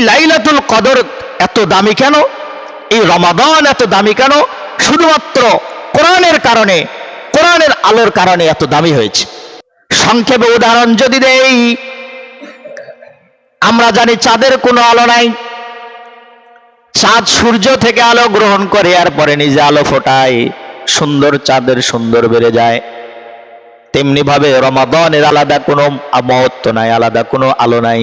লাইলাতুল কদর এত দামি কেন, এই রমাদান এত দামি কেন? শুধুমাত্র কোরআনের কারণে, কোরআনের আলোর কারণে এত দামি হয়েছে। সংক্ষেপে উদাহরণ যদি দেই, আমরা জানি চাঁদের কোনো আলো নাই, চাঁদ সূর্য থেকে আলো গ্রহণ করে আর পরে নিজে আলো ফোটায়, সুন্দর চাঁদের সুন্দর বেড়ে যায়। তেমনি ভাবে রমাদানের আলাদা কোনো মহত্ব নাই, আলাদা কোনো আলো নাই।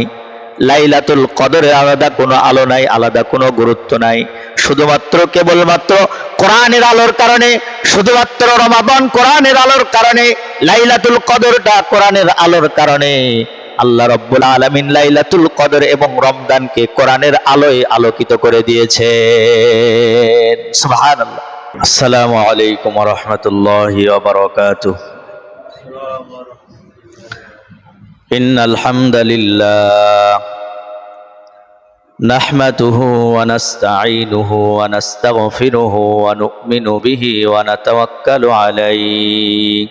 লাইলাতুল কদরের আলাদা কোনো আলো নাই, আলাদা কোনো গুরুত্ব নাই। শুধুমাত্র কেবলমাত্র কোরআনের আলোর কারণে, শুধুমাত্র রমাদান কোরআনের আলোর কারণে, লাইলাতুল কদরটা কোরআনের আলোর কারণে আল্লাহ রাব্বুল আলামিন লাইলাতুল কদর এবং রমজানকে কোরআনের আলোয় আলোকিত করে দিয়েছেন। সুবহানাল্লাহ। আসসালামু আলাইকুম ওয়া রাহমাতুল্লাহি ওয়া বারাকাতুহু। ইন্নাল হামদালিল্লাহ নাহমাদুহু ওয়া নাস্তাঈনুহু ওয়া নাস্তাগফিরুহু ওয়া নু'মিনু বিহি ওয়া নাতাওয়াক্কালু আলাইহি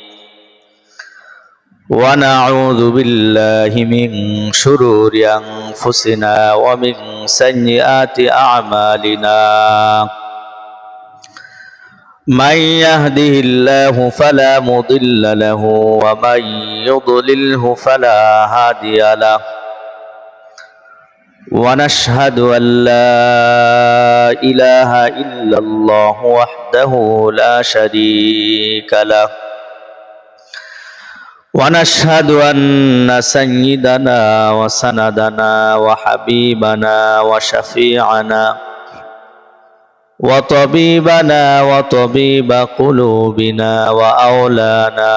ওয়া নাউযু বিল্লাহি মিন শুরুরি আনফুসিনা ওয়া মিন সাইয়্যাতি আ'মালিনা। من يهده الله فلا مضل له ومن يضلله فلا هادي له ونشهد أن لا إله إلا الله وحده لا شريك له ونشهد أن سيدنا وسندنا وحبيبنا وشفيعنا وطبيبنا وطبيب قلوبنا وأولانا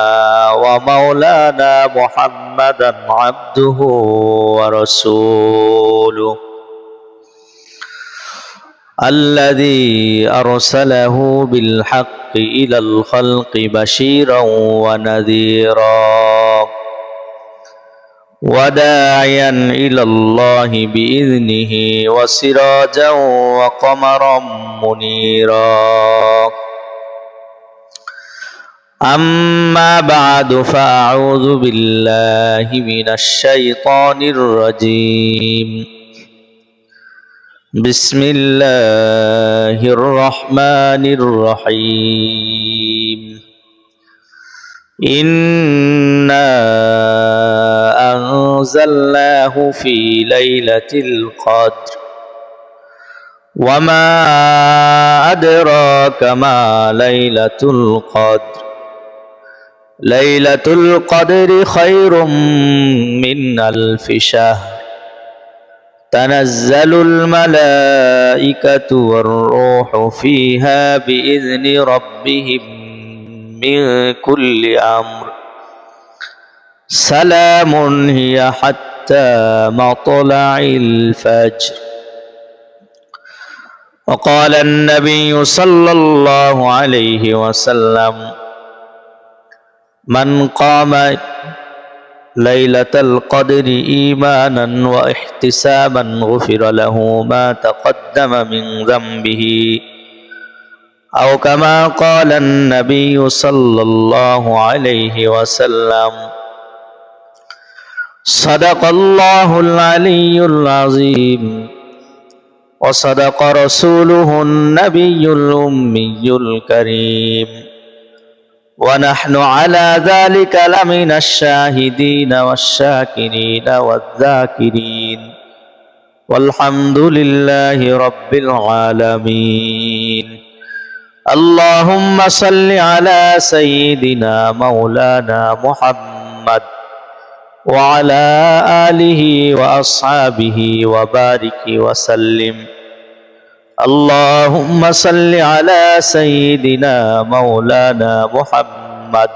ومولانا محمدا عبده ورسوله الذي أرسله بالحق إلى الخلق بشيرا ونذيرا وداعيا إلى الله بإذنه وسراجا وقمرا منيرا. أما بعد فأعوذ بالله من الشيطان الرجيم. بسم الله الرحمن الرحيم. إنا أنزلناه في ليلة القدر وما أدراك ما ليلة القدر. ليلة القدر خير من ألف شهر. تنزل الملائكة والروح فيها بإذن ربهم من كل أمر. سلام هي حتى مطلع الفجر. وقال النبي صلى الله عليه وسلم من قام ليلة القدر إيمانا واحتسابا غفر له ما تقدم من ذنبه أو كما قال النبي صلى الله عليه وسلم. صدق الله العلي العظيم وصدق رسوله النبي الأمي الكريم ونحن على ذلك لمن الشاهدين والشاكرين والذاكرين والحمد لله رب العالمين. اللهم صل على سيدنا مولانا محمد وعلى آله وأصحابه وبارك وسلم. اللهم صل على سيدنا مولانا محمد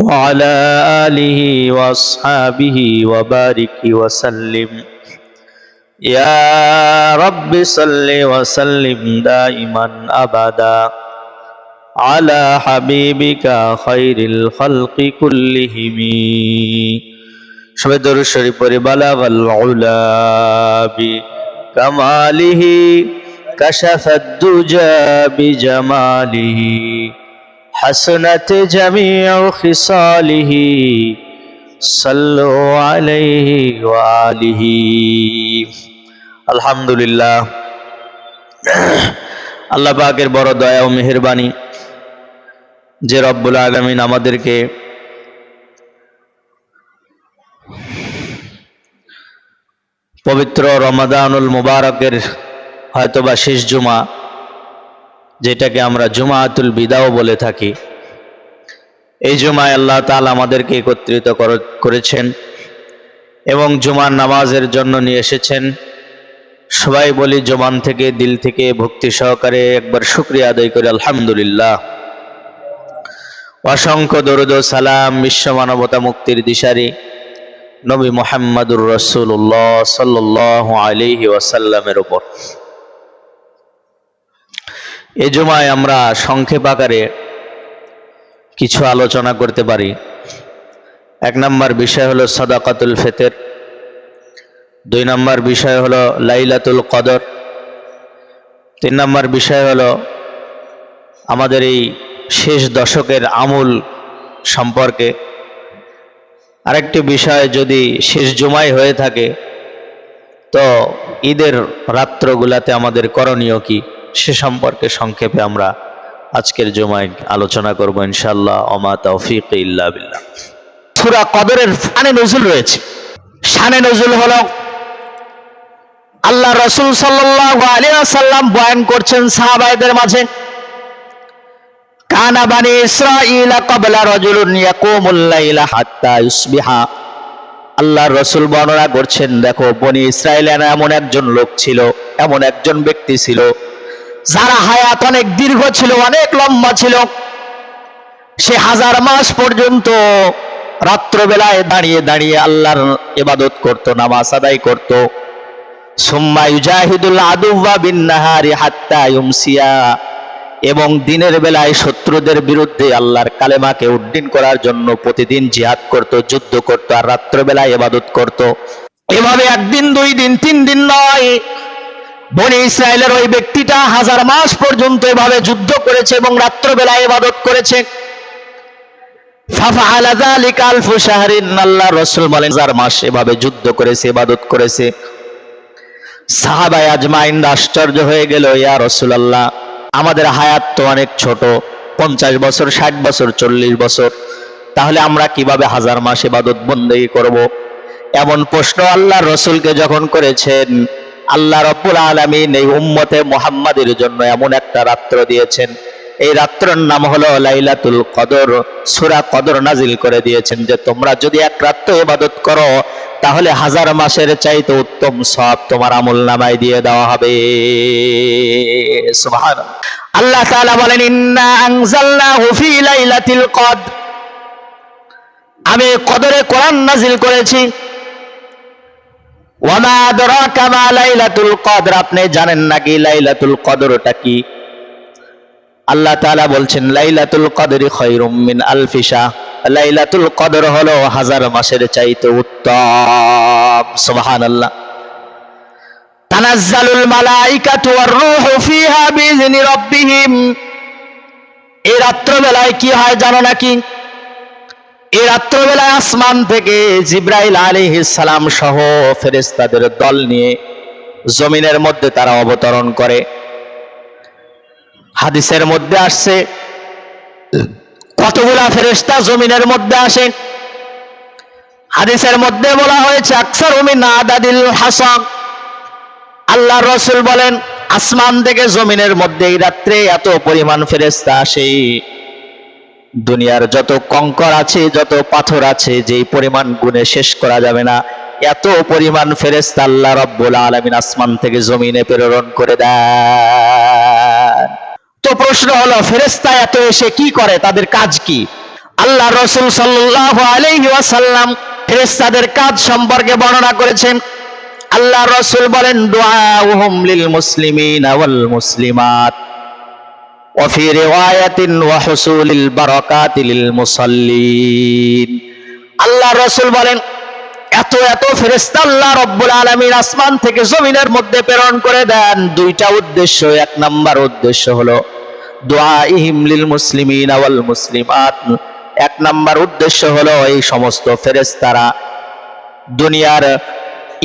وعلى آله وأصحابه وبارك وسلم. يا رب صل وسلم دائما أبدا على حبيبك خير الخلق كلهم. شبه درود شريف بلغ العلا بكماله كشف الدجى بجماله حسنت جميع خصاله সাল্লু আলাইহি ওয়া আলিহি। আলহামদুলিল্লাহ, আল্লাহ পাকের বড় দয়া ও মেহেরবানি যে রব্বুল আলামিন আমাদেরকে পবিত্র রমাদানুল মুবারকের হয়তোবা শেষ জুমা, যেটাকে আমরা জুমাতুল বিদাও বলে থাকি, এই জুমায় আল্লাহ তাআলা আমাদেরকে একত্রিত করেছেন এবং জুমার নামাজের জন্য নিয়ে এসেছেন। সবাই বলি জবান থেকে, দিল থেকে, ভক্তি সহকারে একবার শুকরিয়া আদায় করে আলহামদুলিল্লাহ। অসংখ্য দরুদ ও সালাম বিশ্ব মানবতা মুক্তির দিশারি নবী মুহাম্মদুর রাসূলুল্লাহ সাল্লাল্লাহু আলাইহি ওয়াসাল্লামের উপর। এই জুমায় আমরা সংক্ষেপ আকারে কিছু আলোচনা করতে পারি। এক নম্বর বিষয় হলো সাদাকাতুল ফিতর, দুই নম্বর বিষয় হলো লাইলাতুল কদর, তিন নম্বর বিষয় হলো আমাদের এই শেষ দশকের আমল সম্পর্কে, আরেকটি বিষয় যদি শেষ জুমায় হয়ে থাকে তো ঈদের রাত্রগুলাতে আমাদের করণীয় কি, সে সম্পর্কে সংক্ষেপে আমরা আজকের জুমায় আলোচনা করব ইনশাআল্লাহ। ওমা তাওফীক ইল্লা বিল্লাহ। সূরা কদরের শানে নজুল রয়েছে। শানে নজুল হলো আল্লাহ রাসূল সাল্লাল্লাহু আলাইহি ওয়াসাল্লাম বয়ান করছেন সাহাবায়েদের মাঝে, কানা বানি ইসরাঈল ক্বাবলা রাজুলুন ইয়াকুমুল লাইলা হাত্তা ইউসবিহা। আল্লাহর রাসূল বর্ণনা করছেন, দেখো বনি ইসরাঈলের এমন একজন লোক ছিল, এমন একজন ব্যক্তি ছিল যার হায়াত অনেক দীর্ঘ ছিল, অনেক লম্বা ছিল। সে 1000 মাস পর্যন্ত রাত্রবেলায় দাঁড়িয়ে দাঁড়িয়ে আল্লাহর ইবাদত করত, নামাজ আদায় করত। সুম্মা ইউজাহিদুল আদুওয়া বিন-নাহারি হাত্তা ইউমসিয়া, এবং দিনের বেলায় শত্রুদের বিরুদ্ধে আল্লাহর কালেমাকে উড্ডীন করার জন্য প্রতিদিন জিহাদ করত, যুদ্ধ করত, আর রাত্রবেলায় ইবাদত করত। এভাবে একদিন, 2 দিন, 3 দিন নয়, বনি ইসরায়েলের ওই ব্যক্তিটা 1000 মাস পর্যন্ত এভাবে যুদ্ধ করেছে এবং রাত্রবেলায় ইবাদত করেছে। ফাফআলা যালিকা আলফু শাহরিন, আল্লাহর রাসূল বলেন 1000 মাস এভাবে যুদ্ধ করেছে, ইবাদত করেছে। সাহাবায়ে আজমাইন আশ্চর্য হয়ে গেল, ইয়া রাসূলুল্লাহ, আমাদের হায়াত তো অনেক ছোট, 50 বছর, 60 বছর, 40 বছর, তাহলে আমরা কিভাবে 1000 মাস ইবাদত বন্দেগী করব? এমন প্রশ্ন আল্লাহর রাসূলকে যখন করেছেন, আল্লাহ রাব্বুল আলামিন এই উম্মতে মুহাম্মাদের জন্য এমন একটা রাত্র দিয়েছেন, এই রাত্রের নাম হলো লাইলাতুল কদর। সূরা কদর নাজিল করে দিয়েছেন যে তোমরা যদি এক রাত্র ইবাদত করো তাহলে 1000 মাসের চাইতে উত্তম সওয়াব তোমার আমলনামায় দিয়ে দেওয়া হবে। সুবহানাল্লাহ। আল্লাহ তাআলা বলেন, ইন্না আনজালনাহু ফি লাইলাতিল কদর, আমি কদরে কোরআন নাজিল করেছি। ওয়া মা আদরাকা মা লাইলাতুল কদর, আপনি জানেন নাকি লাইলাতুল কদরটা কি? আল্লাহ তাআলা বলছেন, লাইলাতুল কদরি খায়রুম মিন আলফি শাহর, লাইলাতুল কদর হলো 1000 মাসের চাইতে উত্তম। সুবহানাল্লাহ। তানাজ্জালুল মালাইকাতু ওয়ার রূহু ফিহা বিইذনি রাব্বিহিম, এই রাত্রবেলায় কি হয় জানো নাকি? এই রাত্রবেলায় আসমান থেকে জিবরাইল আলাইহিস সালাম সহ ফেরেশতাদের দল নিয়ে জমিনের মধ্যে তারা অবতরণ করে। হাদিসের মধ্যে আসছে কতগুলা ফেরেশতা জমিনের মধ্যে আসে। হাদিসের মধ্যে বলা হয়েছে আকসারু মিন আদাদিল হাসাব। আল্লাহর রাসূল বলেন, আসমান থেকে জমিনের মধ্যে এই রাত্রে এত পরিমাণ ফেরেশতা আসে, দুনিয়ার যত কঙ্কর আছে, যত পাথর আছে, যেই পরিমাণ গুণে শেষ করা যাবে না, এত পরিমাণ ফেরেশতা আল্লাহ রাব্বুল আলামিন আসমান থেকে জমিনে প্রেরণ করে দেন। তো প্রশ্ন হলো, ফেরেশতা এত এসে কি করে, তাদের কাজ কি? আল্লাহ রাসূল সাল্লাল্লাহু আলাইহি ওয়াসাল্লাম ফেরেশতাদের কাজ সম্পর্কে বর্ণনা করেছেন। আল্লাহ রাসূল বলেন, দুআউহুম লিল মুসলিমিনা ওয়াল মুসলিমাত ওয়া ফি রিওয়ায়াতিন ওয়া হুসুলিল বারাকাতি লিল মুসাল্লিন। আল্লাহ রাসূল বলেন, এত এত ফেরেশতা আল্লাহ রাব্বুল আলামিন আসমান থেকে জমিনের মধ্যে প্রেরণ করে দেন, দুইটা উদ্দেশ্য। এক নাম্বার উদ্দেশ্য হলো দুআইহিম লিল মুসলিমিনা ওয়াল মুসলিমাত, এক নাম্বার উদ্দেশ্য হলো এই সমস্ত ফেরেশতারা দুনিয়ার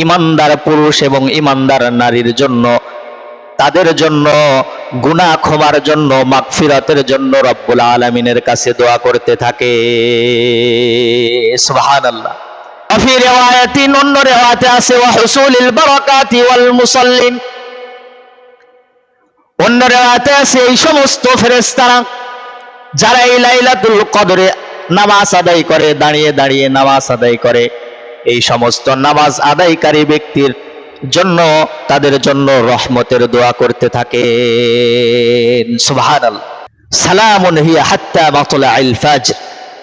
ইমানদার পুরুষ এবং ইমানদার নারীর জন্য, তাদের জন্য গুনাহ ক্ষমার জন্য, মাগফিরাতের জন্য রব্বুল আলামিনের কাছে দোয়া করতে থাকে। সুবহানাল্লাহ। ফি রিওয়ায়াতিন, অন্য রিওয়ায়াতে আছে ওয়া হুসুলিল বারাকাতি ওয়াল মুসাল্লিন, অন্য রিওয়ায়াতে আছে এই সমস্ত ফেরেশতারা যারা এই লাইলাতুল কদরে নামাজ আদায় করে, দাঁড়িয়ে দাঁড়িয়ে নামাজ আদায় করে, এই সমস্ত নামাজ আদায়কারী ব্যক্তির জন্য, তাদের জন্য রহমতের দোয়া করতে থাকে। সুবহানাল্লাহ। সালামুন হিয়া হাত্তা মাতলাইল ফাজর,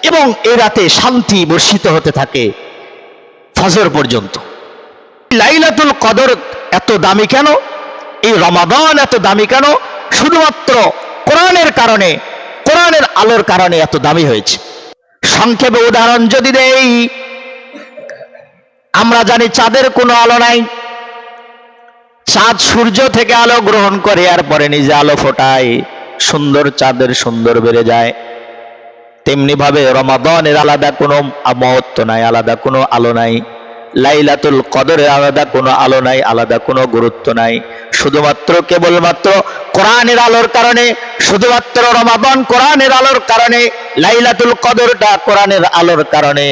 এবং এই রাতে শান্তি বর্ষিত হতে থাকে ফজর পর্যন্ত। লাইলাতুল কদর এত দামি কেন? এই রমাদান এত দামি কেন? শুধুমাত্র কোরআনের কারণে, কোরআনের আলোর কারণে এত দামি হয়েছে। সংক্ষেপে উদাহরণ যদি দেই, আমরা জানি চাঁদের কোনো আলো নাই, চাঁদ সূর্য থেকে আলো গ্রহণ করে আর পরে নিজে আলো ফোটায়, সুন্দর চাঁদের সুন্দর বেড়ে যায়। তেমনি ভাবে রমাদানের আলাদা কোনো মহত্ব নাই, আলাদা কোনো আলো নাই। লাইলাতুল কদরের আলাদা কোনো আলো নাই, আলাদা কোনো গুরুত্ব নাই। শুধুমাত্র কেবলমাত্র কোরআনের আলোর কারণে, শুধুমাত্র রমাদান কোরআনের আলোর কারণে, লাইলাতুল কদরটা কোরআনের আলোর কারণে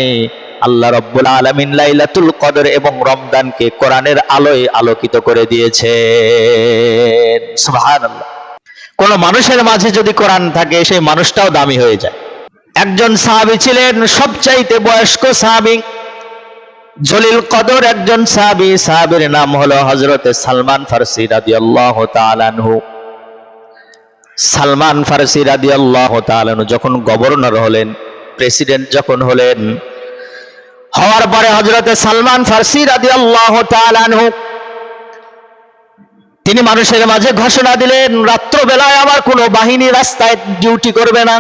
আল্লাহ রাব্বুল আলামিন লাইলাতুল কদর এবং রমজানকে কোরআনের আলোয় আলোকিত করে দিয়েছেন। সুবহানাল্লাহ। কোন মানুষের মাঝে যদি কোরআন থাকে, সেই মানুষটাও দামি হয়ে যায়। একজন সাহাবী ছিলেন, সবচাইতে বয়স্ক সাহাবী, জলিল কদর একজন সাহাবী। সাহাবীর নাম হলো হযরতে সালমান ফারসি রাদিয়াল্লাহু তাআলা আনহু। সালমান ফারসি রাদিয়াল্লাহু তাআলা আনহু যখন গভর্নর হলেন, প্রেসিডেন্ট যখন হলেন, হওয়ার পরে হযরতে সালমান ফারসি রাদিয়াল্লাহু তাআলা আনহু তিনি মানুষের মাঝে ঘোষণা দিলেন, রাত্রবেলায় আমার কোনো বাহিনী রাস্তায় ডিউটি করবে না,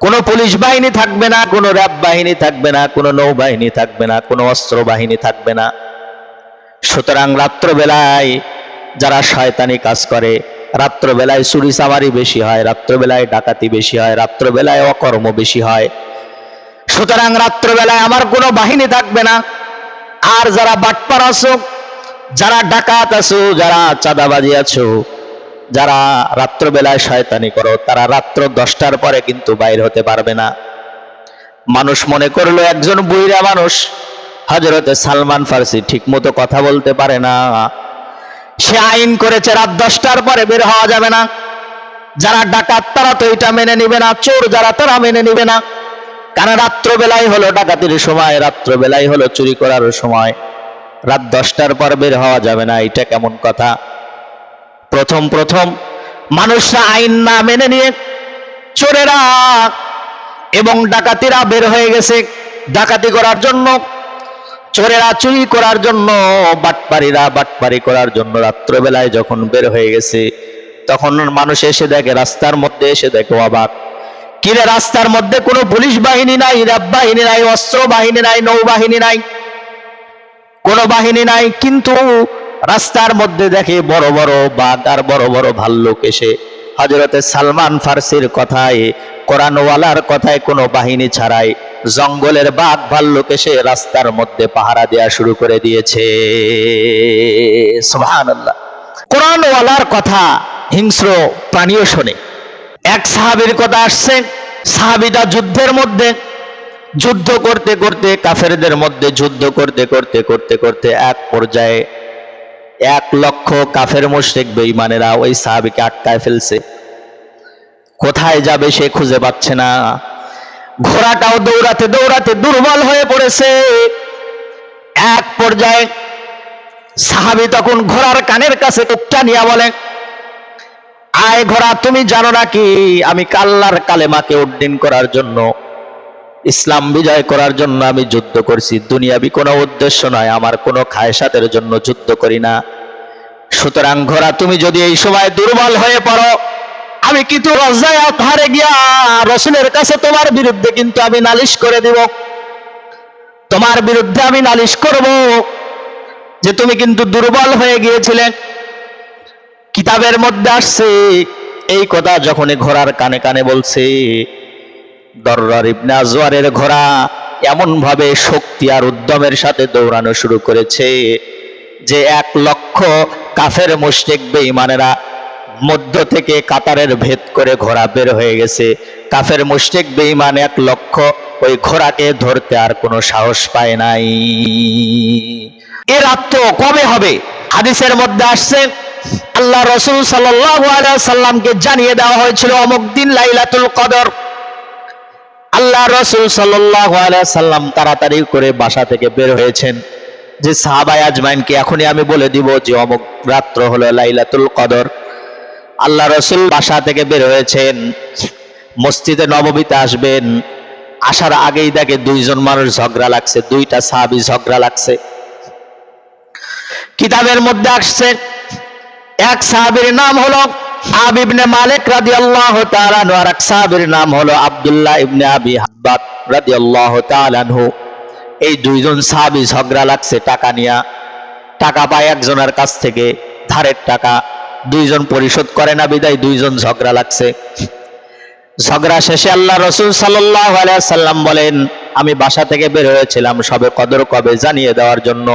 কোনো পুলিশ বাহিনী থাকবে না, কোনো র্যাব বাহিনী থাকবে না, কোনো নৌবাহিনী থাকবে না, কোনো অস্ত্র বাহিনী থাকবে না। সুতরাং রাত্রবেলায় যারা শয়তানি কাজ করে, রাত্রবেলায় চুরি চামারি বেশি হয়, রাত্রবেলায় ডাকাতি বেশি হয়, রাত্রবেলায় অকর্ম বেশি হয়। সুতরাং রাত্রবেলায় আমার কোনো বাহিনী থাকবে না। আর যারা বাটপার আছো, যারা ডাকাত আছো, যারা চাঁদাবাজি আছো, যারা রাত্রবেলায় শয়তানি করো, তারা রাত্র 10টার পরে কিন্তু বাইর হতে পারবে না। মানুষ মনে করলো একজন বুইড়া মানুষ, হযরতে সালমান ফারসি ঠিক মতো কথা বলতে পারে না, সে আইন করেছে রাত 10টার পরে বের হওয়া যাবে না। যারা ডাকাত তারা তো এটা মেনে নিবে না, চোর যারা তারা মেনে নিবে না, কারণ রাত্রবেলায় হলো ডাকাতির সময়, রাত্রবেলায় হলো চুরি করার সময়, রাত 10টার পর বের হওয়া যাবে না। এটা কেমন কথা? প্রথম প্রথম মানুষরা আইন না মেনে নিয়ে চোরেরা এবং ডাকাতিরা বের হয়ে গেছে ডাকাতি করার জন্য, চোরেরা চুরি করার জন্য, বাটপারীরা বাটপারি করার জন্য রাত্রবেলায় যখন বের হয়ে গেছে, তখন মানুষ এসে দেখে, রাস্তার মধ্যে এসে দেখে অবাক, কিরে রাস্তার মধ্যে কোনো পুলিশ বাহিনী নাই, র্যাব বাহিনী নাই, অস্ত্র বাহিনী নাই, নৌবাহিনী নাই, কোনো বাহিনী নাই, কিন্তু রাস্তার মধ্যে দেখে বড় বড় বাঘ আর বড় বড় ভাল্লুক এসে হযরতে সালমান ফারসির কথায়, কোরআনওয়ালার কথায়, কোনো বাহিনী ছাড়াই জঙ্গলের বাঘ ভাল্লুক এসে রাস্তার মধ্যে পাহারা দেওয়া শুরু করে দিয়েছে। সুবহানাল্লাহ। কোরআনওয়ালার কথা হিংস্র প্রাণীও শোনে। এক সাহাবীর কথা আসছে, সাহাবীটা যুদ্ধের মধ্যে, যুদ্ধ করতে করতে, কাফেরদের মধ্যে যুদ্ধ করতে করতে করতে করতে এক পর্যায়ে 1,00,000 কাফের মুশরিক বেঈমানেরা ওই সাহাবীকে আটকায় ফেলছে। কোথায় যাবে সে খুঁজে পাচ্ছে না। ঘোড়াটাও দৌড়াতে দৌড়াতে দুর্বল হয়ে পড়েছে। এক পর্যায়ে সাহাবী তখন ঘোড়ার কানের কাছে টুকটা নিয়ে বলে, আয় ঘোড়া, তুমি জানো নাকি আমি আল্লাহর কালেমাকে উড্ডীন করার জন্য, ইসলাম বিজয় করার জন্য আমি যুদ্ধ করছি, দুনিয়াবি কোনো উদ্দেশ্য নয়, আমার কোনো খায়সাতের জন্য যুদ্ধ করি না। সুতরাং ঘোড়া, তুমি যদি এই সময় দুর্বল হয়ে পড়ো, আমি কিন্তু রজায়াত হারে গিয়া রাসূলের কাছে তোমার বিরুদ্ধে কিন্তু আমি নালিশ করে দিব, তোমার বিরুদ্ধে আমি নালিশ করব যে তুমি কিন্তু দুর্বল হয়ে গিয়েছিলে। কিতাবের মধ্যে আসছে এই কথা যখন ঘোড়ার কানে কানে বলছে, দরর ইবনে আজওয়ারের ঘোড়া এমন ভাবে শক্তি আর উদ্যমের সাথে দৌড়ানো শুরু করেছে যে 1,00,000 কাফের মুশরিক বেঈমানেরা মধ্য থেকে কাতারের ভেদ করে ঘোড়া বের হয়ে গেছে। কাফের মুশরিক বেঈমান 1,00,000 ওই ঘোড়াকে ধরতে আর কোনো সাহস পায় নাই। এর রাত কবে হবে? হাদিসের মধ্যে আসছে আল্লাহ রাসূল সাল্লাল্লাহু আলাইহি সাল্লামকে জানিয়ে দেওয়া হয়েছিল অমুক দিন লাইলাতুল কদর। আল্লাহ রাসূল সাল্লাল্লাহু আলাইহি সাল্লাম তাড়াতাড়ি করে বাসা থেকে বের হয়েছেন যে সাহাবায়ে আজমাইনকে এখনই আমি বলে দিব যে অমুক রাত্র হলো লাইলাতুল কদর। আল্লাহ রাসূল বাসা থেকে বের হয়েছেন, মসজিদে নববীতে আসবেন। আসার আগেই দেখে 2 জন মানুষ ঝগড়া লাগছে, 2টা সাহাবী ঝগড়া লাগছে। কিতাবের মধ্যে আসছে এক সাহাবীর নাম হলো আব ইবনে মালিক রাদিয়াল্লাহু তাআলা আনহু, আর এক সাহাবীর নাম হলো আব্দুল্লাহ ইবনে আবি হাব্বাব রাদিয়াল্লাহু তাআলা আনহু। এই 2 জন সাহাবী ঝগড়া লাগছে টাকা নিয়া। টাকা পায় একজনের কাছ থেকে, ধারের টাকা 2 জন পরিশোধ করে না, বিদায় 2 জন ঝগড়া লাগছে। ঝগড়া শেষে আল্লাহ রাসূল সাল্লাল্লাহু আলাইহি সাল্লাম বলেন, আমি বাসা থেকে বের হয়েছিলাম সবে কদর কবে জানিয়ে দেওয়ার জন্য,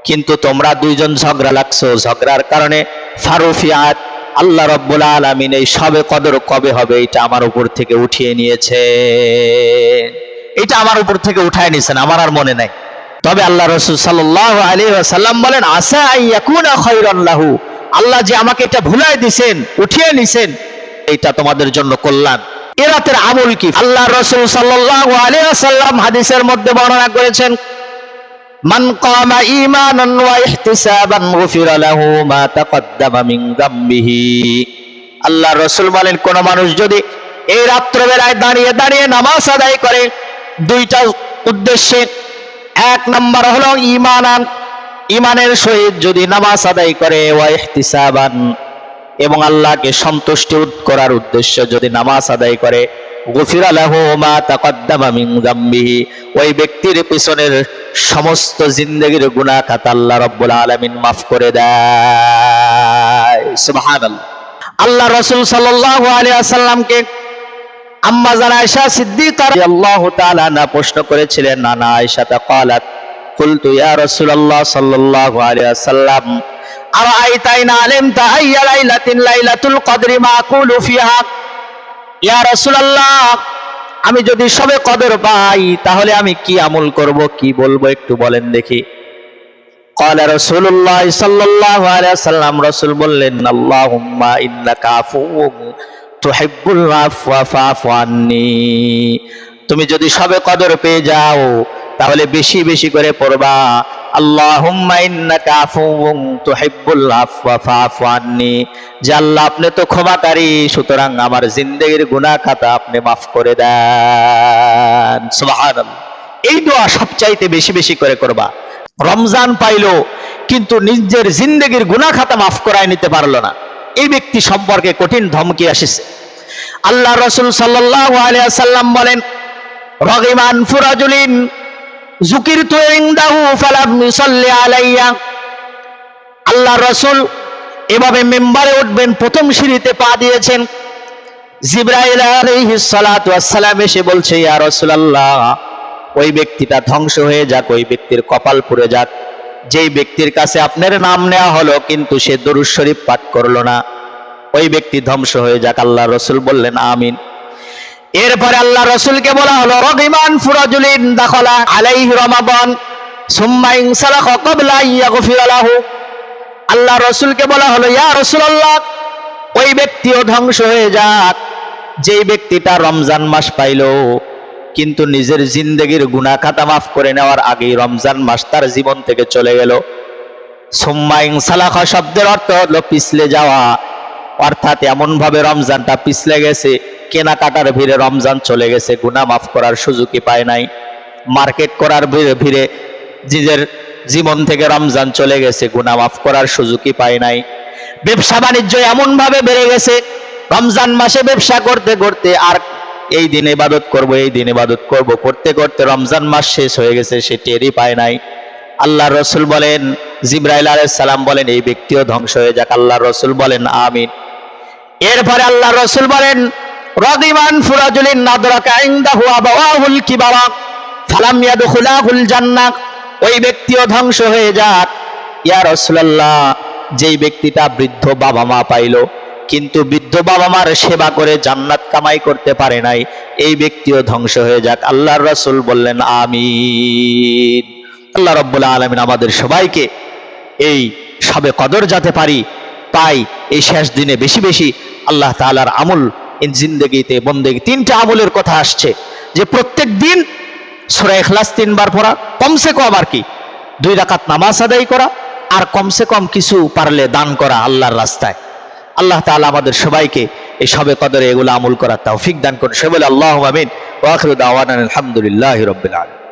কিন্তু তোমরা 2 জন ঝগড়া লাগছো। ঝগড়ার কারণে ফারুফিয়াত, আল্লাহ রাব্বুল আলামিন এই সবে কদর কবে হবে এটা আমার উপর থেকে উঠিয়ে নিয়েছে। এটা আমার উপর থেকে উঠায় নিয়েছেন, আমার আর মনে নাই। তবে আল্লাহ রাসূল সাল্লাল্লাহু আলাইহি ওয়াসাল্লাম বলেন, আসা আইয়াকুনা খায়রান লাহু, আল্লাহ যে আমাকে এটা ভুলায় দিয়েছেন, উঠিয়ে নিয়েছেন, এটা তোমাদের জন্য কল্যাণ। এ রাতের আমল কি? আল্লাহ রাসূল সাল্লাল্লাহু আলাইহি ওয়াসাল্লাম হাদিসের মধ্যে বর্ণনা করেছেন, মান কামা ঈমানান ওয়া ইহতিসাবান গুফিরা লাহু মা তাকদ্দামা মিন যামবিহি। আল্লাহ রাসূল বলেন, কোন মানুষ যদি এই রাত্রিবেলায় দাঁড়িয়ে দাঁড়িয়ে নামাজ আদায় করে 2টা উদ্দেশ্যে, 1 নাম্বার হলো ঈমানান, ঈমানের সহিত যদি নামাজ আদায় করে, ওয়া ইহতিসাবান, এবং আল্লাহকে সন্তুষ্টি করার উদ্দেশ্যে যদি নামাজ আদায় করে, গুফিরা লাহু মা তাকদ্দামা মিন যামবিহি, ওই ব্যক্তির পিছনের সমস্ত জিন্দেগীর গুনাহ খাতা আল্লাহ রাব্বুল আলামিন মাফ করে দেয়। সুবহানাল্লাহ। আল্লাহ রাসূল সাল্লাল্লাহু আলাইহি ওয়াসাল্লামকে আম্মা জান আয়েশা সিদ্দিকা রাদিয়াল্লাহু তাআলা আনহা প্রশ্ন করেছিলেন, নানা আয়েশা ক্বালাত কুলতু ইয়া রাসূলুল্লাহ সাল্লাল্লাহু আলাইহি ওয়াসাল্লাম আরাআইতা ইন আলিমতা আইয়া লাইলাতিন লাইলাতুল কদরি মা আকুলু ফিহা। ইয়া রাসূলুল্লাহ, আমি যদি সবে কদর পাই তাহলে আমি কি আমল করব, কি বলবো একটু বলেন দেখি। ক্বালা রাসূলুল্লাহ সাল্লাল্লাহু আলাইহি ওয়াসাল্লাম, রাসূল বললেন, আল্লাহুম্মা ইন্নাকা আফুউন তুহিব্বুল আফওয়া ফাফু আন্নী। তুমি যদি সবে কদর পেয়ে যাও তাহলে বেশি বেশি করে পড়বা, আল্লাহুম্মা ইন্নাকা আফুউন তুহিব্বুল আফওয়া ফাফু আন্নী, যে আল্লাহ আপনি তো ক্ষমাকারী, সুতরাং আমার জিন্দেগীর গুনাহ খাতা আপনি মাফ করে দেন। সুবহানাল্লাহ। এই দোয়া সবচাইতে বেশি বেশি করে করবা। রমজান পাইলো কিন্তু নিজের জিন্দেগীর গুনাহ খাতা মাফ করায় নিতে পারলো না, এই ব্যক্তি সম্পর্কে কঠিন ধমকি আসছে। আল্লাহ রাসূল সাল্লাল্লাহু আলাইহি ওয়াসাল্লাম বলেন, রাগিমান ফুরাজুলিন যুকিরতু ইনদাহু ফালাম ইউসাল্লি আলাইয়া। আল্লাহ রাসূল এভাবে মিম্বারে উঠবেন, প্রথম সিঁড়িতে পা দিয়েছেন, জিবরাইল আলাইহিস সালাতু ওয়াস সালাম এসে বলছে, ইয়া রাসূলুল্লাহ, ওই ব্যক্তিটা ধ্বংস হয়ে যাক, ওই ব্যক্তির কপাল পুড়ে যাক, যেই ব্যক্তির কাছে আপনার নাম নেওয়া হলো কিন্তু সে দরুদ শরীফ পাঠ করলো না, ওই ব্যক্তি ধ্বংস হয়ে যাক। আল্লাহ রাসূল বললেন, আমিন। এরপরে আল্লাহ রাসূলকে বলা হলো, রাগিমান ফুরাজুলিন দাখালা আলাইহি রমাদান সুম্মা ইনসালাখা ক্বাবলা ইয়াগফিরা লাহু। আল্লাহ রাসূলকে বলা হলো, ইয়া রাসূলুল্লাহ, ওই ব্যক্তিও ধ্বংস হয়ে যাক যেই ব্যক্তিটা রমজান মাস পাইলো কিন্তু নিজের জিন্দেগীর গুনাহ খাতা মাফ করে নেওয়ার আগেই রমজান মাস তার জীবন থেকে চলে গেল। সুম্মা ইনসালাখা শব্দের অর্থ হলো পিছলে যাওয়া, অর্থাৎ এমন ভাবে রমজানটা পিছলে গেছে, কেনাকাটার ভিড়ে রমজান চলে গেছে, গুনাহ মাফ করার সুযোগই পায় নাই। মার্কেট করার ভিড়ে নিজের জীবন থেকে রমজান চলে গেছে, গুনাহ মাফ করার সুযোগই পায় নাই। ব্যবসা বাণিজ্য এমন ভাবে বেড়ে গেছে, রমজান মাসে ব্যবসা করতে করতে আর এই দিন ইবাদত করব, এই দিন ইবাদত করব করতে করতে রমজান মাস শেষ হয়ে গেছে, সে টেরই পায় নাই। আল্লাহ রাসূল বলেন, জিবরাইল আলাইহিস সালাম বলেন, এই ব্যক্তিও ধ্বংস হয়ে যাক। আল্লাহ রাসূল বলেন, আমিন। এরপরে আল্লাহ রাসূল বলেন, রাদিমান ফুরাজুলিন নাদরাকা ইনদাহু আবাওয়াহুল কিবারা ফালাম ইয়াদখুলাহুল জান্নাহ, ওই ব্যক্তিও ধ্বংস হয়ে যাক। ইয়া রাসূলুল্লাহ, যেই ব্যক্তিটা বৃদ্ধ বাবা মা পাইল কিন্তু বৃদ্ধ বাবা মার সেবা করে জান্নাত কামাই করতে পারে নাই, এই ব্যক্তিও ধ্বংস হয়ে যাক। আল্লাহর রাসূল বললেন আমিন। আল্লাহ রাব্বুল আলামিন আমাদের সবাইকে এই শবে কদর যাতে পাই এই শেষ দিনে বেশি বেশি আল্লাহ তাআলার আমল জিন্দেগিতে বন্দেগি। তিনটা আমলের কথা আসছে যে প্রত্যেক দিন সূরা ইখলাস 3 বার পড়া, কমসে কম আর কি 2 রাকাত নামাজ আদায় করা, আর কমসে কম কিছু পারলে দান করা আল্লাহর রাস্তায়। আল্লাহ তাআলা আমাদের সবাইকে এই শবে কদরে এগুলো আমল করার তৌফিক দান করুন। সবাই আল্লাহুম্মা আমিন। ওয়া আখিরু দাওয়ানা আলহামদুলিল্লাহি রাব্বিল আলামিন।